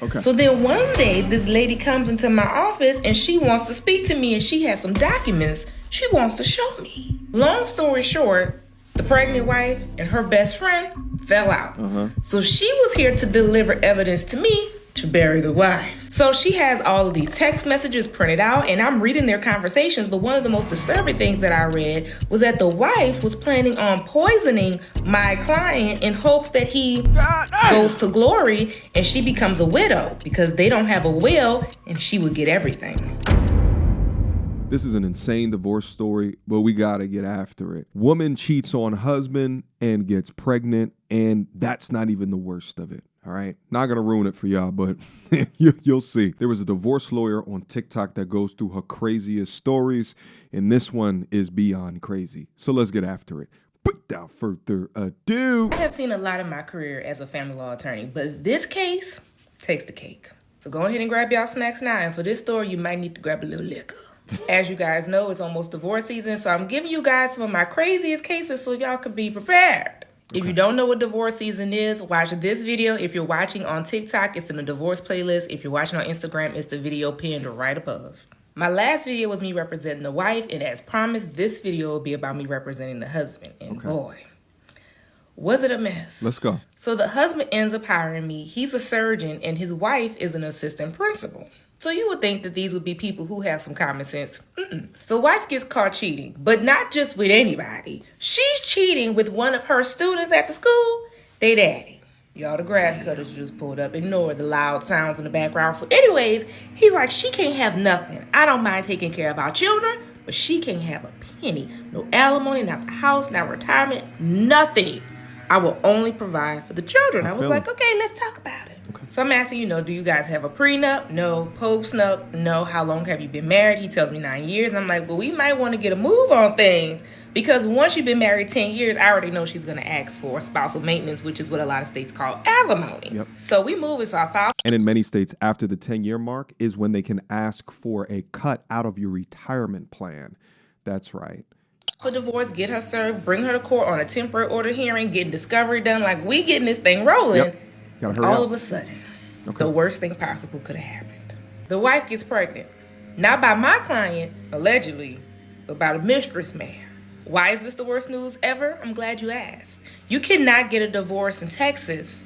Okay. So then one day, this lady comes into my office and she wants to speak to me, and she has some documents she wants to show me. Long story short, the pregnant wife and her best friend fell out. So she was here to deliver evidence to me to bury the wife. So she has all of these text messages printed out, and I'm reading their conversations, but one of the most disturbing things that I read was that the wife was planning on poisoning my client in hopes that he goes to glory and she becomes a widow because they don't have a will and she would get everything. This is an insane divorce story, but we gotta get after it. Woman cheats on husband and gets pregnant, and that's not even the worst of it. All right, not gonna ruin it for y'all, but you'll see. There was a divorce lawyer on TikTok that goes through her craziest stories, and this one is beyond crazy. So let's get after it. Without further ado. I have seen a lot in my career as a family law attorney, but this case takes the cake. So go ahead and grab y'all snacks now, and for this story, you might need to grab a little liquor. As you guys know, it's almost divorce season, so I'm giving you guys some of my craziest cases so y'all can be prepared. Okay. If you don't know what divorce season is, watch this video. If you're watching on TikTok, it's in the divorce playlist. If you're watching on Instagram, it's the video pinned right above. My last video was me representing the wife, and as promised, this video will be about me representing the husband. And boy, was it a mess. Let's go. So the husband ends up hiring me. He's a surgeon, and his wife is an assistant principal. So you would think that these would be people who have some common sense. So wife gets caught cheating, but not just with anybody. She's cheating with one of her students at the school, they daddy. Y'all, the grass cutters just pulled up. Ignore the loud sounds in the background. So anyways, he's like, she can't have nothing. I don't mind taking care of our children, but she can't have a penny. No alimony, not the house, not retirement, nothing. I will only provide for the children. I was like, okay, let's talk about it. Okay. So I'm asking, do you guys have a prenup? No. Post-nup? No. How long have you been married? He tells me 9 years. And I'm like, well, we might want to get a move on things because once you've been married 10 years, I already know she's going to ask for spousal maintenance, which is what a lot of states call alimony. Yep. So we move it, so I filed. And in many states, after the 10-year mark is when they can ask for a cut out of your retirement plan. That's right. For divorce, get her served, bring her to court on a temporary order hearing, getting discovery done, like we getting this thing rolling. Yep. Gotta hurry all up. Of a sudden, the worst thing possible could have happened. The wife gets pregnant, not by my client, allegedly, but by the mistress man. Why is this the worst news ever? I'm glad you asked. You cannot get a divorce in Texas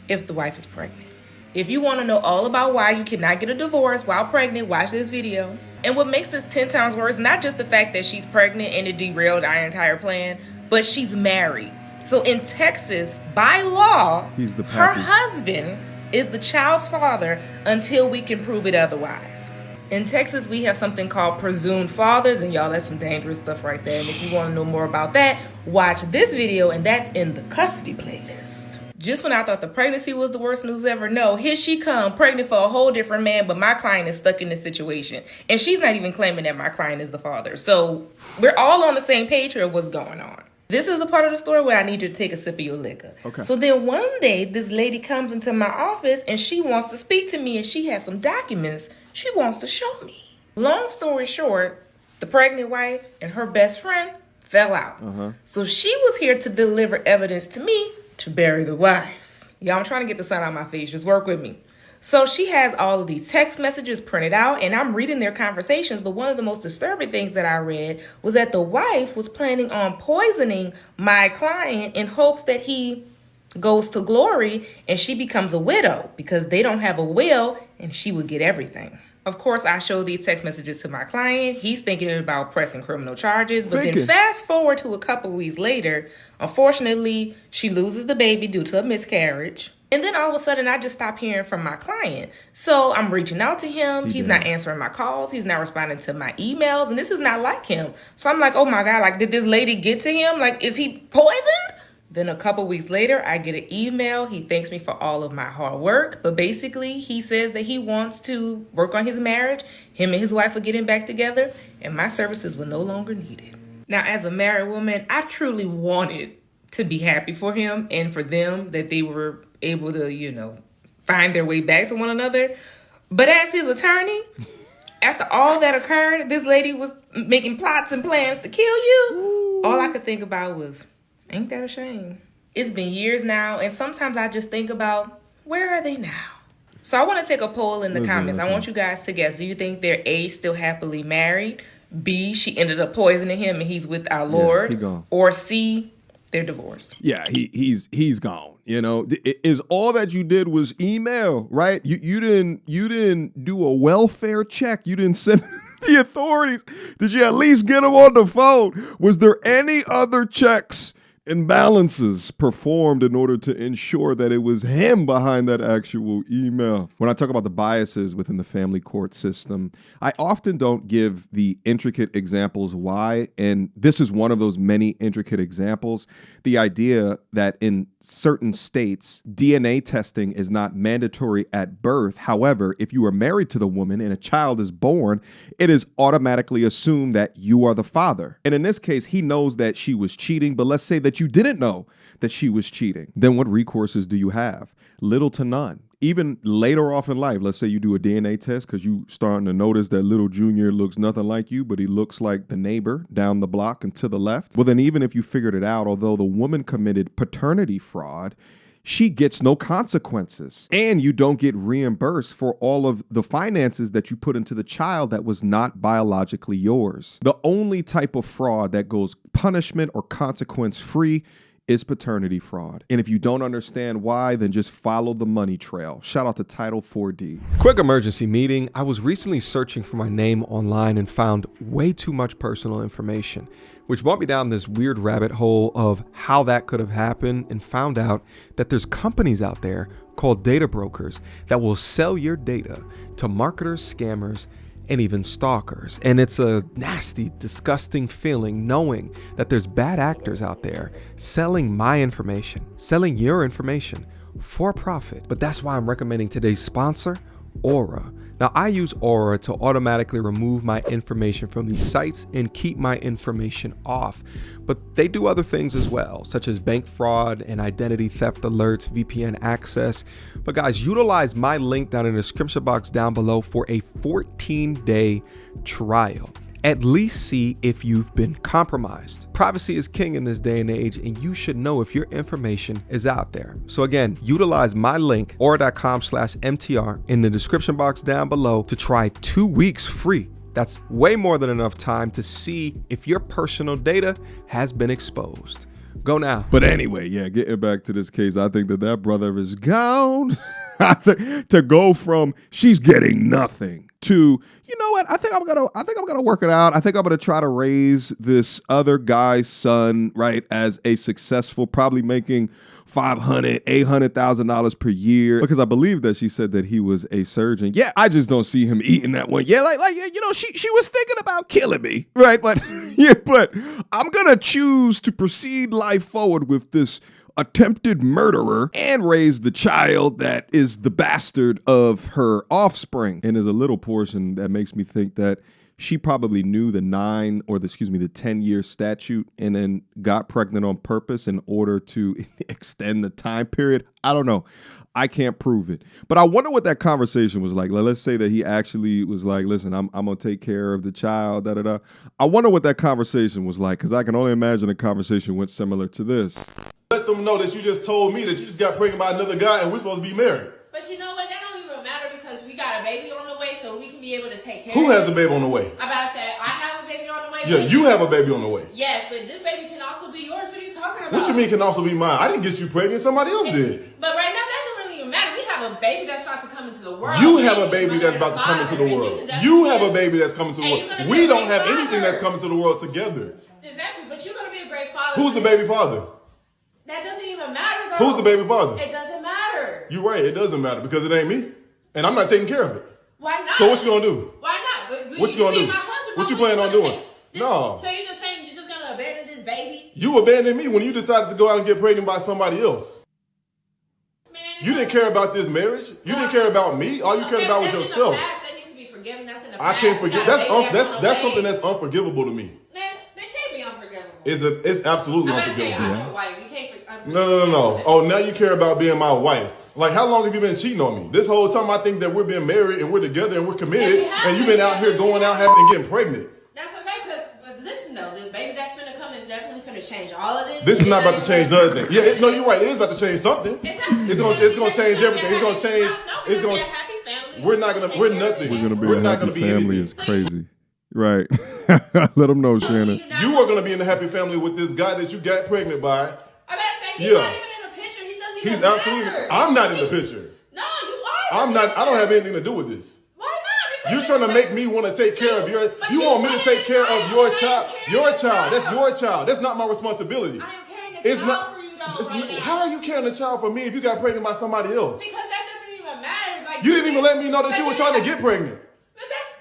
if the wife is pregnant. If you want to know all about why you cannot get a divorce while pregnant, watch this video. And what makes this 10 times worse, not just the fact that she's pregnant and it derailed our entire plan, but she's married. So in Texas, by law, her husband is the child's father until we can prove it otherwise. In Texas, we have something called presumed fathers, and y'all, that's some dangerous stuff right there. And if you want to know more about that, watch this video, and that's in the custody playlist. Just when I thought the pregnancy was the worst news ever, no, here she come, pregnant for a whole different man, but my client is stuck in this situation. And she's not even claiming that my client is the father. So we're all on the same page here of what's going on. This is the part of the story where I need you to take a sip of your liquor. Okay. So then one day, this lady comes into my office and she wants to speak to me, and she has some documents she wants to show me. Long story short, the pregnant wife and her best friend fell out. So she was here to deliver evidence to me to bury the wife. Y'all, I'm trying to get the sun out of my face. Just work with me. So she has all of these text messages printed out, and I'm reading their conversations, but one of the most disturbing things that I read was that the wife was planning on poisoning my client in hopes that he goes to glory and she becomes a widow because they don't have a will and she would get everything. Of course, I showed these text messages to my client. He's thinking about pressing criminal charges, but then fast forward to a couple weeks later, unfortunately, she loses the baby due to a miscarriage. And then all of a sudden, I just stopped hearing from my client. So I'm reaching out to him. He's not answering my calls. He's not responding to my emails. And this is not like him. So I'm like, oh my God, like, did this lady get to him? Like, is he poisoned? Then a couple weeks later, I get an email. He thanks me for all of my hard work. But basically, he says that he wants to work on his marriage. Him and his wife are getting back together. And my services were no longer needed. Now, as a married woman, I truly wanted to be happy for him and for them that they were able to, find their way back to one another. But as his attorney, after all that occurred, this lady was making plots and plans to kill you. Ooh. All I could think about was, ain't that a shame? It's been years now, and sometimes I just think about, where are they now? So I want to take a poll in the comments. I want you guys to guess. Do you think they're A, still happily married? B, she ended up poisoning him and he's with our Lord? He gone. Or C, they're divorced? Yeah, he's gone. You know, is all that you did was email, right? You didn't do a welfare check. You didn't send the authorities. Did you at least get them on the phone? Was there any other checks and balances performed in order to ensure that it was him behind that actual email? When I talk about the biases within the family court system, I often don't give the intricate examples why, and this is one of those many intricate examples. The idea that in certain states, DNA testing is not mandatory at birth. However, if you are married to the woman and a child is born, it is automatically assumed that you are the father. And in this case, he knows that she was cheating, but let's say that you didn't know that she was cheating. Then what recourses do you have? Little to none. Even later off in life, let's say you do a DNA test because you starting to notice that little Junior looks nothing like you, but he looks like the neighbor down the block and to the left. Well, then even if you figured it out, although the woman committed paternity fraud, she gets no consequences. And you don't get reimbursed for all of the finances that you put into the child that was not biologically yours. The only type of fraud that goes punishment or consequence free is paternity fraud. And if you don't understand why, then just follow the money trail. Shout out to Title 4D. Quick emergency meeting. I was recently searching for my name online and found way too much personal information, which brought me down this weird rabbit hole of how that could have happened, and found out that there's companies out there called data brokers that will sell your data to marketers, scammers, and even stalkers. And it's a nasty, disgusting feeling knowing that there's bad actors out there selling my information, selling your information for profit. But that's why I'm recommending today's sponsor, Aura. Now, I use Aura to automatically remove my information from these sites and keep my information off. But they do other things as well, such as bank fraud and identity theft alerts, VPN access. But guys, utilize my link down in the description box down below for a 14-day trial. At least see if you've been compromised. Privacy is king in this day and age, and you should know if your information is out there. So again, utilize my link, aura.com/MTR, in the description box down below to try 2 weeks free. That's way more than enough time to see if your personal data has been exposed. Go now. But anyway, yeah, getting back to this case, I think that brother is gone. To go from she's getting nothing to, you know what, I think I'm gonna work it out. I think I'm gonna try to raise this other guy's son, right, as a successful, probably making $800,000 per year, because I believe that she said that he was a surgeon. Yeah, I just don't see him eating that one. Yeah, like you know, she was thinking about killing me, right? But yeah, but I'm gonna choose to proceed life forward with this attempted murderer and raise the child that is the bastard of her offspring. And there's a little portion that makes me think that she probably knew the 10-year statute and then got pregnant on purpose in order to extend the time period. I don't know. I can't prove it. But I wonder what that conversation was like. Let's say that he actually was like, listen, I'm going to take care of the child, da-da-da. I wonder what that conversation was like, because I can only imagine a conversation went similar to this. Let them know that you just told me that you just got pregnant by another guy and we're supposed to be married. But you know what? That don't even matter because we got a baby on the way, so we can be able to take care Who of it. has a baby on the way? I'm about to say, I have a baby on the way. Yeah, you have a baby on the way. Yes, but this baby can also be yours. What are you talking about? What you mean can also be mine? I didn't get you pregnant. Somebody else did. But right now, that doesn't really even matter. We have a baby that's about to come into the world. You have a baby that's about to come into the world. You have a baby that's coming to the world. We don't have anything that's coming to the world together. Exactly, but you're going to be a great father. Who's the baby father? That doesn't even matter, though. Who's the baby father? It doesn't matter. You're right. It doesn't matter because it ain't me. And I'm not taking care of it. Why not? So what you going to do? Why not? What you going to do? What you planning on doing? No. So you're just saying you're just going to abandon this baby? You abandoned me when you decided to go out and get pregnant by somebody else. Man, You didn't care about this marriage. You didn't care about me. All you cared about was yourself. That needs to be forgiven. That's in the I past. can't forgive. That's something that's unforgivable to me. Man, they can't be unforgivable. It's absolutely I'm not saying unforgivable. I'm your wife. You can't forgive. No. Oh, now you care about being my wife. Like, how long have you been cheating on me? This whole time I think that we're being married and we're together and we're committed, and you've been out here going out having and getting pregnant. That's okay, but listen though, this baby that's finna come is definitely finna to change all of this. This is not about to change nothing. Yeah, no, you're right. It is about to change something. It's gonna change everything. It's gonna change. It's gonna. Be a happy family. We're not gonna. We're nothing. We're gonna be We're a not happy gonna be family. anything. Is crazy, right? Let them know, Shannon. You are gonna be in a happy family with this guy that you got pregnant by. I better say, he's Yeah. not even in the picture. He doesn't even He's matter. absolutely. I'm not in the picture. No, you are. I'm not. I don't have anything to do with this. Why not? Because You're trying to make me want to take care of your. You want me to take care of your child. Your child. That's your child. That's not my responsibility. I am carrying the It's child not. for you though right now. How are you carrying a child for me if you got pregnant by somebody else? Because that doesn't even matter. Like You didn't even let me know that you were trying to get pregnant.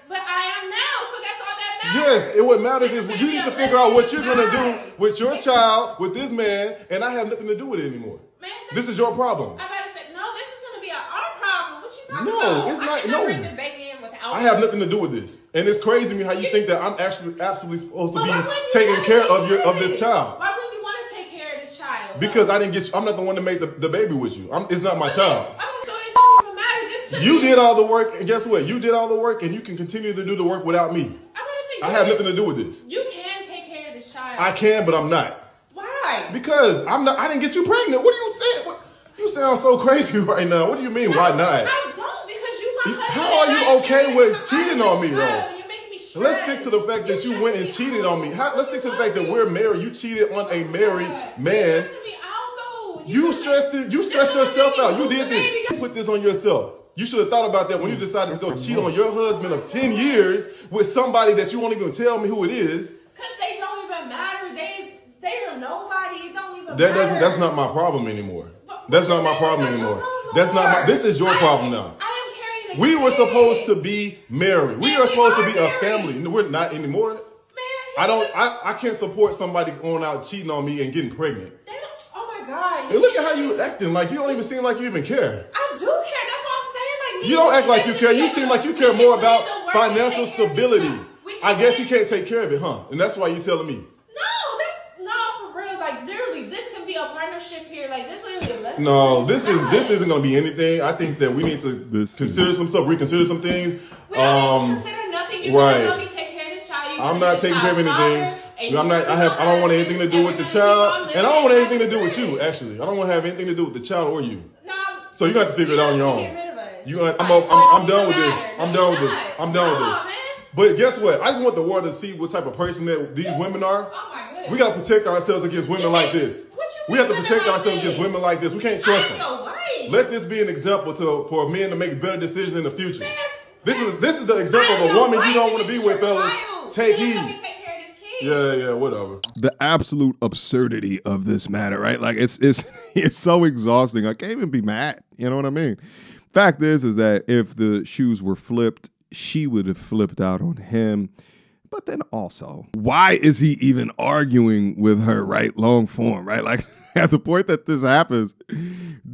But I am now, so that's all that matters. Yes, what matters is you need to figure out what you're gonna do with your child, with this man, and I have nothing to do with it anymore. Man, This is your problem. I gotta say, no, this is gonna be our problem. What you talking No, about? it's not- I cannot no. bring this baby in without I have nothing to do with this, and it's crazy to me how you think that I'm actually absolutely supposed to But be why wouldn't you taking wanna care take of care of it? this child. Why wouldn't you want to take care of this child? Because I didn't get. I'm not the one to make the baby with you. It's not my child. So it don't even matter. This should You be- did all the work, and guess what? You did all the work, and you can continue to do the work without me. I'm gonna say I have nothing to do with this. You can take care of this child. I can, but I'm not. Why? Because I'm not. I didn't get you pregnant. What are you saying? You sound so crazy right now. What do you mean? Why not? I don't because you my husband. How are and you I okay carry with this cheating child. on me, though? You're making me stressed. Let's stick to the fact that you went and cheated on me. Let's stick to the fact that we're married. You cheated on a married man. You stressed yourself out. You did this. You put this on yourself. You should have thought about that when you decided to go cheat on your husband of 10 years with somebody that you won't even tell me who it is. Because they don't even matter. They are nobody. It don't even That matter. that's not my problem anymore. That's not my problem anymore. That's not my, this is your problem now. I am carrying the We were kid. supposed to be married. We And are we supposed to are be a married. family. We're not anymore. Man, I can't support somebody going out cheating on me and getting pregnant. They don't, oh my God. And look at how you acting. Like you don't even seem like you even care. I do care. That's what I'm saying. Like You don't act like you care. You seem like you care more about financial stability. I guess you can't take care of it, huh? And that's why you're telling me. No, for real. Like literally, this can be a partnership here. Like this literally. Let's No, this isn't gonna be anything. I think that we need to This- consider some stuff, reconsider some things. We don't need to consider nothing. You're right. gonna help me take care of this child. You're I'm gonna not be this taking care of child's anything. father, and I'm not. I don't want anything to do with the child, and I don't want anything to do with you. Actually, I don't want to have anything to do with the child or you. No. So you got to figure it out on your own. Get rid of us. I'm done with this. I'm done with this. I'm done with this. Man. But guess what? I just want the world to see what type of person that these women are. Oh my goodness. We got to protect ourselves against women like this. What you We have to mean protect women like ourselves against this? women like this. We can't I trust am them. your wife. Let this be an example for men to make better decisions in the future. Man, This is the example of a woman you don't want to be with, fellas. Take heed. Yeah, whatever. The absolute absurdity of this matter, right? Like it's it's so exhausting. I can't even be mad. You know what I mean? Fact is that if the shoes were flipped, she would have flipped out on him. But then also, why is he even arguing with her, right? Long form, right? Like at the point that this happens,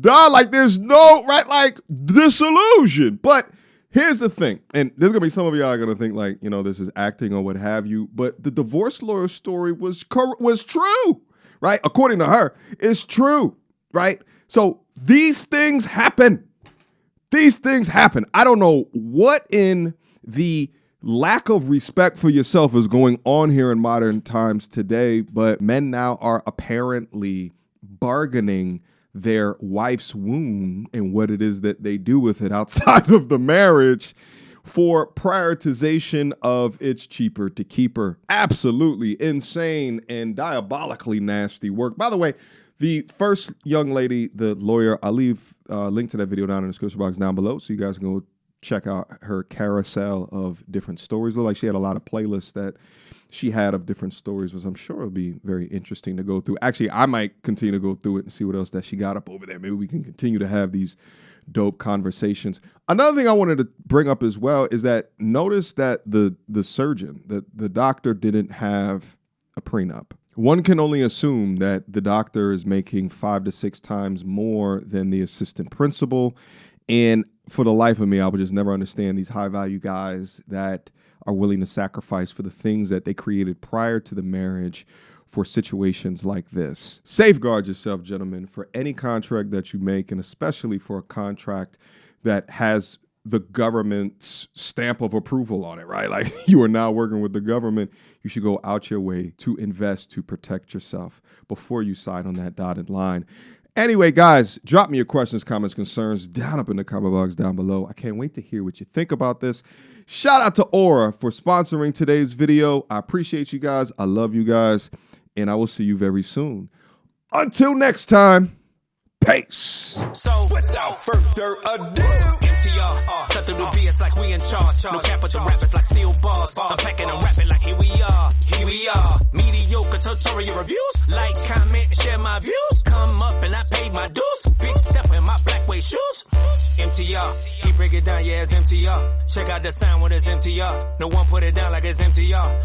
like there's no, right? Like disillusion. But here's the thing, and there's gonna be some of y'all are gonna think like, you know, this is acting or what have you, but the divorce lawyer story was true, right? According to her, it's true, right? So these things happen. These things happen. I don't know what in the lack of respect for yourself is going on here in modern times today, but men now are apparently bargaining their wife's womb and what it is that they do with it outside of the marriage for prioritization of it's cheaper to keep her. Absolutely insane and diabolically nasty work. By the way, the first young lady, the lawyer, I'll leave a link to that video down in the description box down below so you guys can go check out her carousel of different stories. Looked like she had a lot of playlists that she had of different stories, which I'm sure will be very interesting to go through. Actually, I might continue to go through it and see what else that she got up over there. Maybe we can continue to have these dope conversations. Another thing I wanted to bring up as well is that notice that the surgeon, the doctor didn't have a prenup. One can only assume that the doctor is making 5 to 6 times more than the assistant principal. And for the life of me, I would just never understand these high value guys that are willing to sacrifice for the things that they created prior to the marriage for situations like this. Safeguard yourself, gentlemen, for any contract that you make, and especially for a contract that has the government's stamp of approval on it, right? Like you are now working with the government. You should go out your way to invest, to protect yourself before you sign on that dotted line. Anyway, guys, drop me your questions, comments, concerns down up in the comment box down below. I can't wait to hear what you think about this. Shout out to Aura for sponsoring today's video. I appreciate you guys. I love you guys. And I will see you very soon. Until next time, peace. So, without further ado, MTR, cut through the BS like we in charge. No cap with the rappers like steel bars. I'm packing and rapping like here we are. Here we are. Mediocre tutorial reviews. Like, comment, share my views. Come up and I paid my dues. Big step in my black way shoes. MTR, he break it down, yeah, it's MTR. Check out the sound with his MTR. No one put it down like it's MTR.